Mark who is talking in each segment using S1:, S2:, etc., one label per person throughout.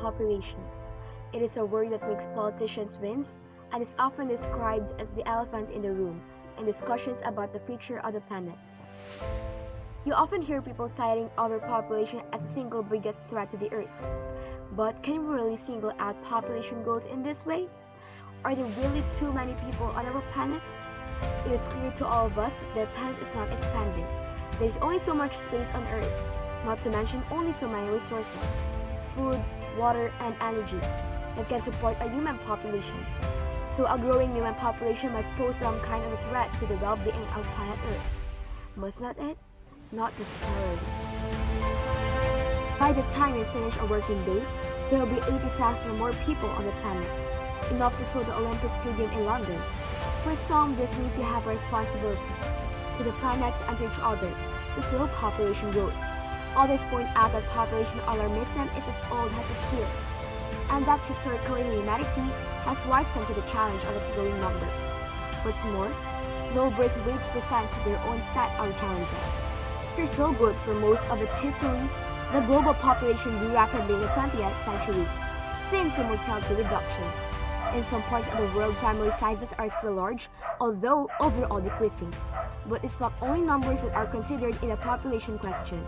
S1: population. It is a word that makes politicians wince and is often described as the elephant in the room in discussions about the future of the planet. You often hear people citing overpopulation as the single biggest threat to the Earth. But can we really single out population growth in this way? Are there really too many people on our planet? It is clear to all of us that the planet is not expanding. There is only so much space on Earth, not to mention only so many resources, food, water, and energy, that can support a human population. So a growing human population must pose some kind of a threat to the well-being of planet Earth. Must not it? Not necessarily. By the time we finish a working day, there will be 80,000 more people on the planet, enough to fill the Olympic Stadium in London. For some, this means you have a responsibility to the planet and to each other to slow population growth. Others point out that population alarmism is as old as its peers, and that historically humanity has risen to the challenge of its growing number. What's more, low birth rates present their own set of challenges. After slow growth for most of its history, the global population grew rapidly in the 20th century, thanks to mortality reduction. In some parts of the world, family sizes are still large, although overall decreasing. But it's not only numbers that are considered in a population question.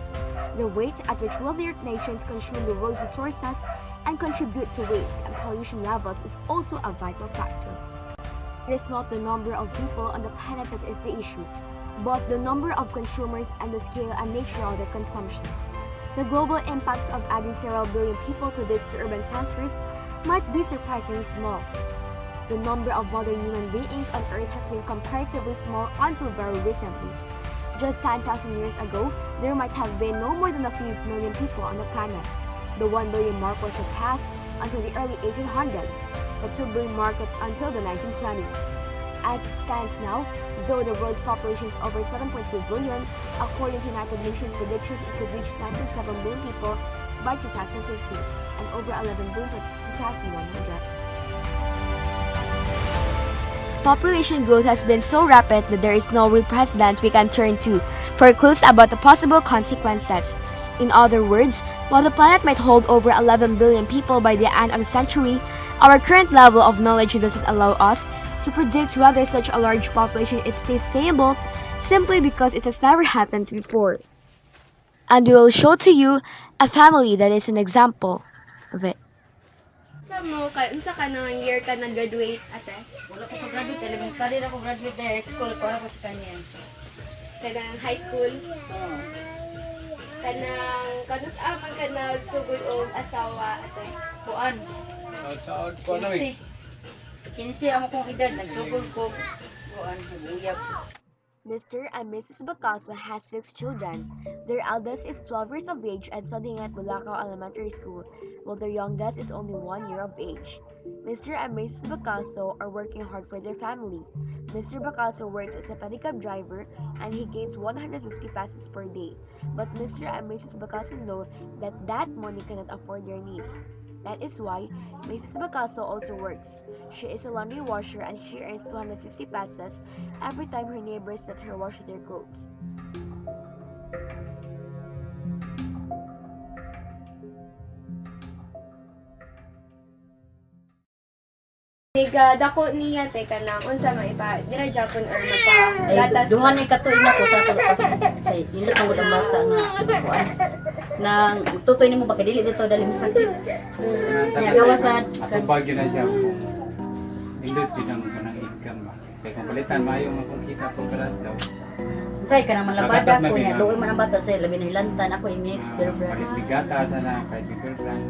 S1: The rate at which wealthier nations consume the world's resources and contribute to waste and pollution levels is also a vital factor. It is not the number of people on the planet that is the issue, but the number of consumers and the scale and nature of their consumption. The global impact of adding several billion people to these urban centers might be surprisingly small. The number of modern human beings on Earth has been comparatively small until very recently. Just 10,000 years ago, there might have been no more than a few million people on the planet. The 1 billion mark was surpassed until the early 1800s, the 2 billion mark until the 1920s. As it stands now, though the world's population is over 7.3 billion, according to United Nations predictions, it could reach 9.7 billion people by 2050 and over 11 billion by 2100. Population growth has been so rapid that there is no real precedent we can turn to for clues about the possible consequences. In other words, while the planet might hold over 11 billion people by the end of the century, our current level of knowledge doesn't allow us to predict whether such a large population is stays stable simply because it has never happened before. And we will show to you a family that is an example of it.
S2: Unsa ka nang year ka nag-graduate, ate?
S3: Wala ko graduate, alam pa din ako graduate sa high school para ko sa kanya.
S2: Kanang high school?
S3: Oo.
S2: Kanus aman ka nagsugod og asawa, ate?
S3: Kuan.
S4: Sa ko na eh.
S3: Kinsi ako kong edad nagsugod ko. Kuan, uyab.
S1: Mr. and Mrs. Bacaso has 6 children. Their eldest is 12 years of age and studying at Bulacau Elementary School, while their youngest is only 1 year of age. Mr. and Mrs. Bacaso are working hard for their family. Mr. Bacaso works as a pedicab driver and he gets 150 pesos per day. But Mr. and Mrs. Bacaso know that that money cannot afford their needs. That is why Mrs. Bacaso also works. She is a laundry washer and she earns 250 pesos every time her neighbors let her wash their clothes.
S2: Dako niya te kanang unsa man ipa dira Japon or mapa
S3: Duha ni katuig na ko sa pagpas. Say, hindi ko ang bata nga. Kuan. Nang tutoy nimo pagdili dito dali sakit. Nya gawasan
S4: Ato pa gyud na siya. Indot silang kanang income ba. Kaya kung palitan maayo mo kung kita po kalat daw.
S3: say ka nang malabada ko nya luoy man ang bata say labi na hilantan ako i-mix girlfriend.
S4: Palit bigata sana kahit girlfriend.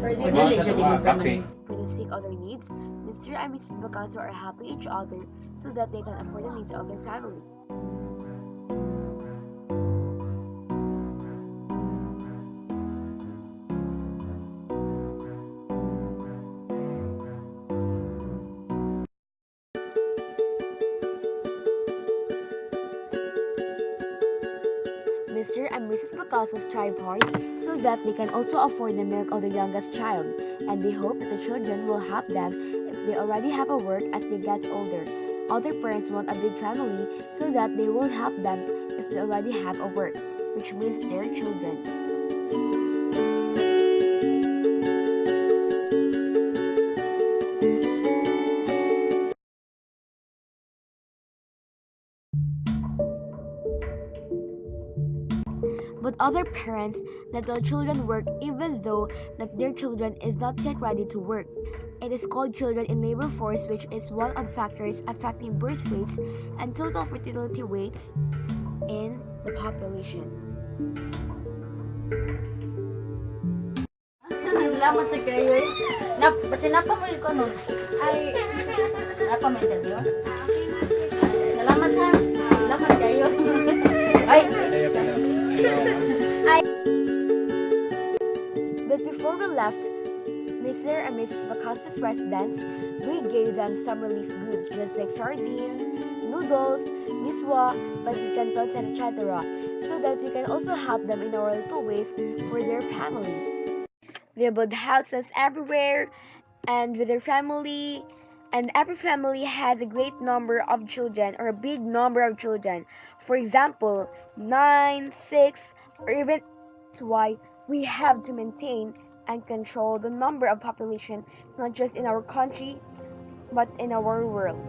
S3: Dili jud
S4: Mga kape.
S1: For the sake of their needs, Mr. and Mrs. Bacaso are helping each other so that they can afford the needs of their family. Mr. and Mrs. Bacaso strive hard so that they can also afford the milk of their youngest child, and they hope that the children will help them if they already have a work as they get older. Other parents want a big family so that they will help them if they already have a work, which means their children. But other parents let their children work even though that their children is not yet ready to work. It is called children in labor force, which is one of the factors affecting birth rates and total fertility rates in the population.
S3: Salamat sa kayo. Basta napa mo ikaw nun.
S2: Ay,
S3: Napa mo interview. Salamat ha. Salamat kayo. Ay.
S1: But before we left Mr. and Mrs. Bacasso's residence, we gave them some relief goods just like sardines, noodles, miswa, pancit cantots, and etc. so that we can also help them in our little ways for their family. We build houses everywhere and with their family, and every family has a great number of children or a big number of children. For example, 9, 6, or even. That's why we have to maintain and control the number of population not just in our country but in our world.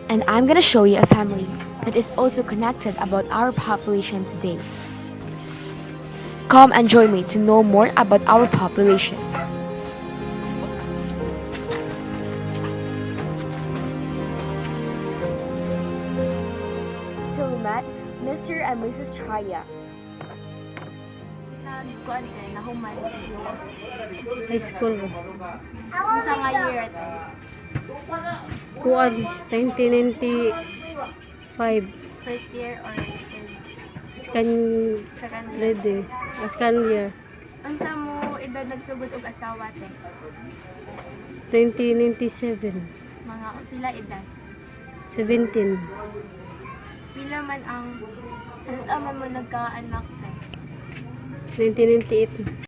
S1: And I'm gonna show you a family that is also connected about our population today. Come and join me to know more about our population. So we met Mr. and Mrs. Chaya.
S2: nagkuan kay nahuman school.
S5: High school ba?
S2: Unsa nga year ate?
S5: Kuan, 1995.
S2: First year or third?
S5: Second
S2: Second year.
S5: grade eh. Second year.
S2: Unsa mo edad nagsugod og asawa te?
S5: 1997.
S2: Mga pila edad?
S5: 17.
S2: Pila man ang unsa man mo nagkaanak te?
S5: 1998.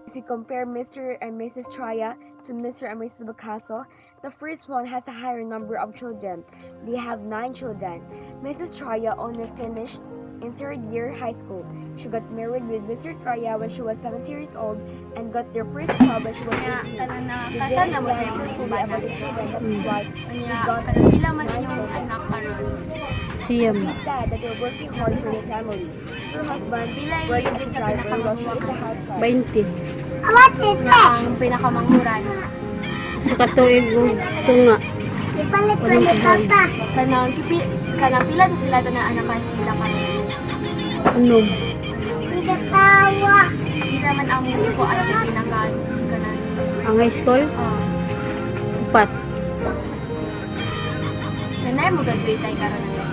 S1: If you compare Mr. and Mrs. Chaya to Mr. and Mrs. Bacasso, the first one has a higher number of children. They have 9 children. Mrs. Chaya only finished in 3rd year high school. She got married with Mr. Chaya when she was 70 years old and got their first job when she was
S2: Kaya
S1: 18.
S2: kanan na
S1: They
S2: kasal
S1: then
S2: na mo sa
S1: began
S2: imong
S1: to study
S2: kubana.
S1: about the children. That is why
S2: Kanya kanan pila man inyong anak karon?
S5: Siyam.
S1: she said that they're working hard for their family. Her husband
S2: Pila yung
S1: works
S2: edad
S1: as a
S2: sa
S1: driver while she is a
S2: pinakamanguha?
S1: housewife.
S5: 20.
S2: Nga ang pinakamanghuran.
S5: Sa katuig og tunga.
S2: Kanang pila na sila na anak ka pila karon.
S5: Ano?
S2: Pila man ang ko ay pinaka kanan.
S5: Ang high school? 4.
S2: Nanay mo graduate ay karon na.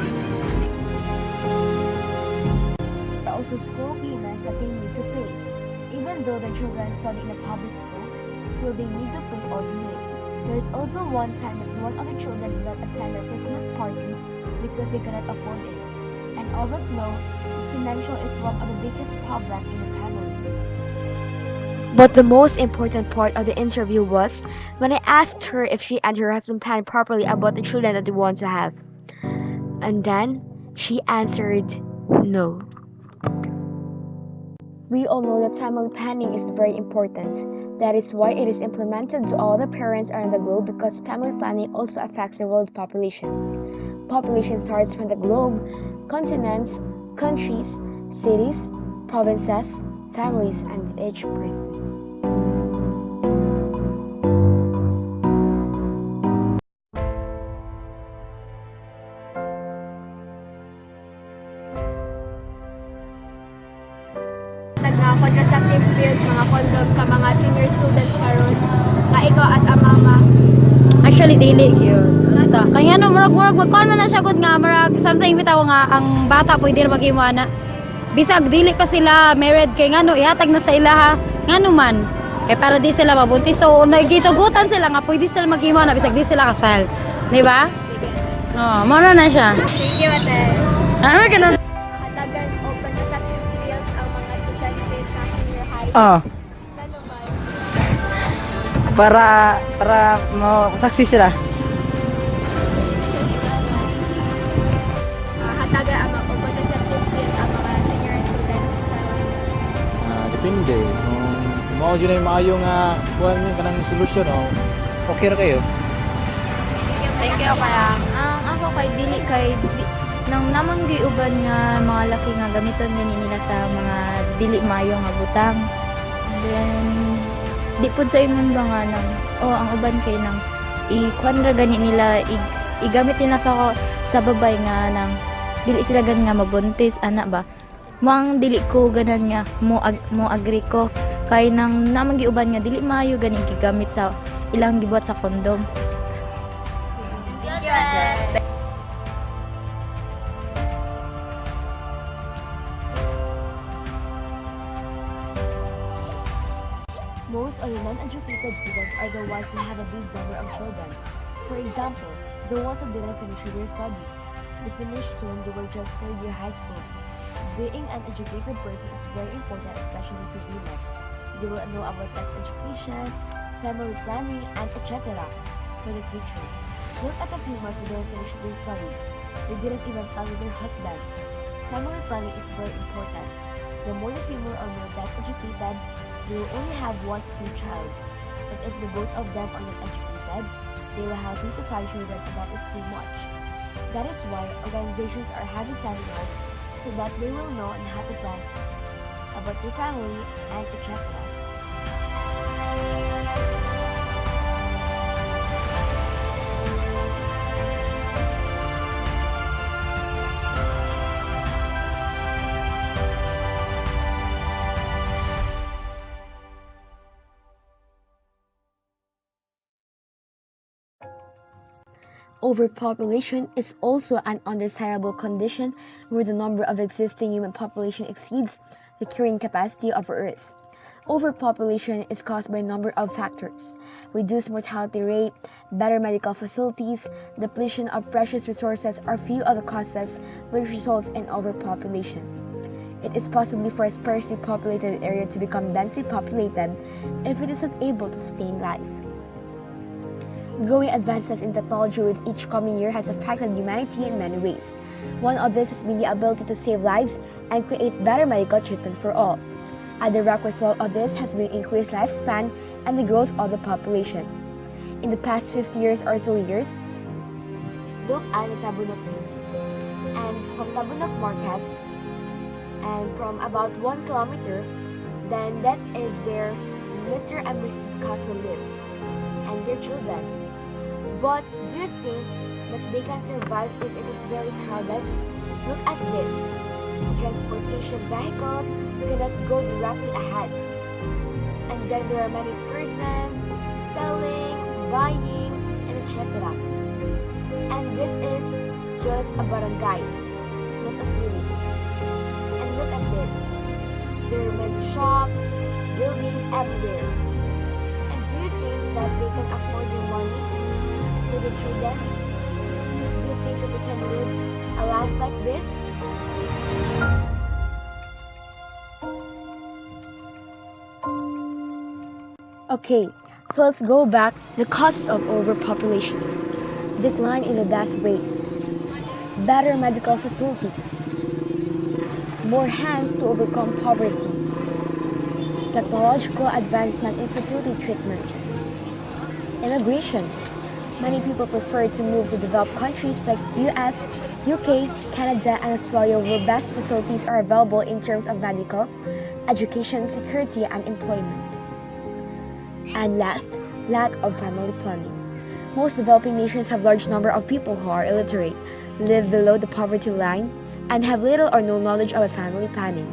S1: There are also school payments that they need to pay. Even though the children study in a public school, still they need to pay all the need. There is also one time that one of the children did not attend their Christmas party because they cannot afford it. And all of us know financial is one of the biggest problems in the family. But the most important part of the interview was when I asked her if she and her husband planned properly about the children that they want to have. And then she answered no. We all know that family planning is very important. That is why it is implemented to all the parents around the globe because family planning also affects the world's population. Population starts from the globe, continents, countries, cities, provinces, families, and each person.
S2: Mga contraceptive pills, mga condom sa mga senior students karon. Nga ikaw as a mama.
S6: Actually dili gyud. Kaya no murag magkuan man na siya gud nga murag something bitaw nga ang bata pwede ra maghimo ana. Bisag dili pa sila married kay ngano ihatag na sa ilaha. Ngano man kay para di sila mabuntis so nagitugutan sila nga pwede sila maghimo ana bisag di sila kasal. Di ba? Oh, mo na siya.
S2: Thank you, ate.
S6: Ano ka na?
S2: Hatagan o contraceptive pills ang mga estudyante sa senior high.
S6: Oh.
S2: Gano ba?
S7: para mo success sila.
S2: Hataga ang mga contraceptive pills ang mga senior students karon.
S8: Depende. Kung mao dyan ay maayo nga kuhan mo kanang solusyon o okay ra kayo.
S2: Thank you kaya.
S9: Ako kay dili nang namang giuban nga mga laki nga gamiton gani nila sa mga dili maayo nga butang. Then di pud sa ingon ba nga nang ang uban kay nang ikuan ra gani nila igamit nila sa babay nga nang dili sila gan nga mabuntis ana ba. Mang dili ko ganan nga mo agree ko kay nang namang giuban nga dili maayo gani gigamit sa ilang gibuhat sa kondom.
S1: Most of the non-educated students are the ones who have a big number of children. For example, the ones who didn't finish their studies. They finished when they were just third year high school. Being an educated person is very important, especially to women. They will know about sex education, family planning, and etc. for the future. Look at the females who didn't finish their studies. They didn't even plan with their husband. Family planning is very important. The more the female are more less educated, they will only have 1 to 2 children. But if the both of them are not educated, they will have 3 to 5 children, and that is too much. That is why organizations are having seminars so that they will know and how to plan about their family and etc. Overpopulation is also an undesirable condition where the number of existing human population exceeds the carrying capacity of Earth. Overpopulation is caused by a number of factors: reduced mortality rate, better medical facilities, depletion of precious resources are few of the causes which results in overpopulation. It is possible for a sparsely populated area to become densely populated if it is not able to sustain life. Growing advances in technology with each coming year has affected humanity in many ways. One of this has been the ability to save lives and create better medical treatment for all. A direct result of this has been increased lifespan and the growth of the population. In the past 50 years or so look at the Tabunok City. And from Tabunok Market, and from about 1 kilometer, then that is where Mr. and Mrs. Picasso live, and their children. But do you think that they can survive if it is very crowded? Look at this. Transportation vehicles cannot go directly ahead. And then there are many persons selling, buying, and etc. And this is just a barangay, not a city. And look at this. There are many shops, buildings everywhere. And do you think that they can afford their money for the children? Do you think that they can live a life like this? Okay, so let's go back to the causes of overpopulation. Decline in the death rate, better medical facilities, more hands to overcome poverty, technological advancement in fertility treatment, immigration. Many people prefer to move to developed countries like US, UK, Canada, and Australia where best facilities are available in terms of medical, education, security, and employment. And last, lack of family planning. Most developing nations have large number of people who are illiterate, live below the poverty line, and have little or no knowledge of family planning.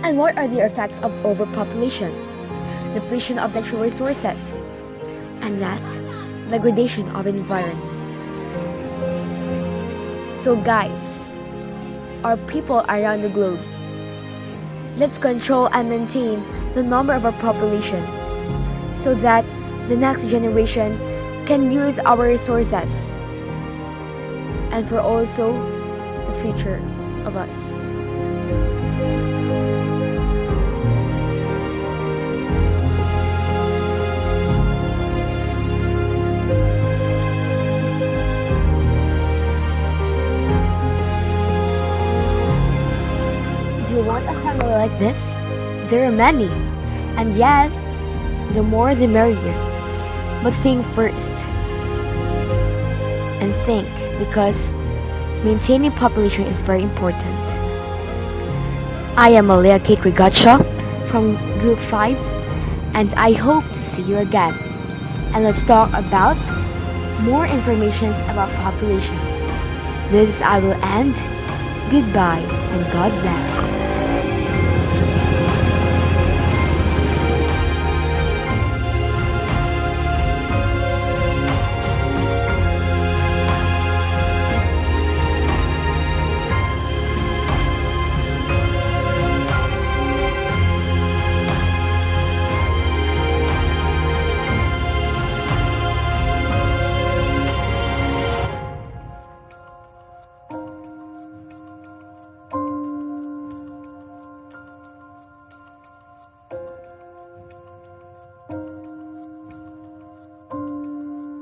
S1: And what are the effects of overpopulation? Depletion of natural resources. And last, degradation of environment. So guys, our people around the globe, let's control and maintain the number of our population so that the next generation can use our resources and for also the future of us. this? There are many, and yet, the more the merrier. But think first, and think, because maintaining population is very important. I am Malia Kate Rigacha from Group 5, and I hope to see you again. And let's talk about more information about population. This is I will end. Goodbye and God bless.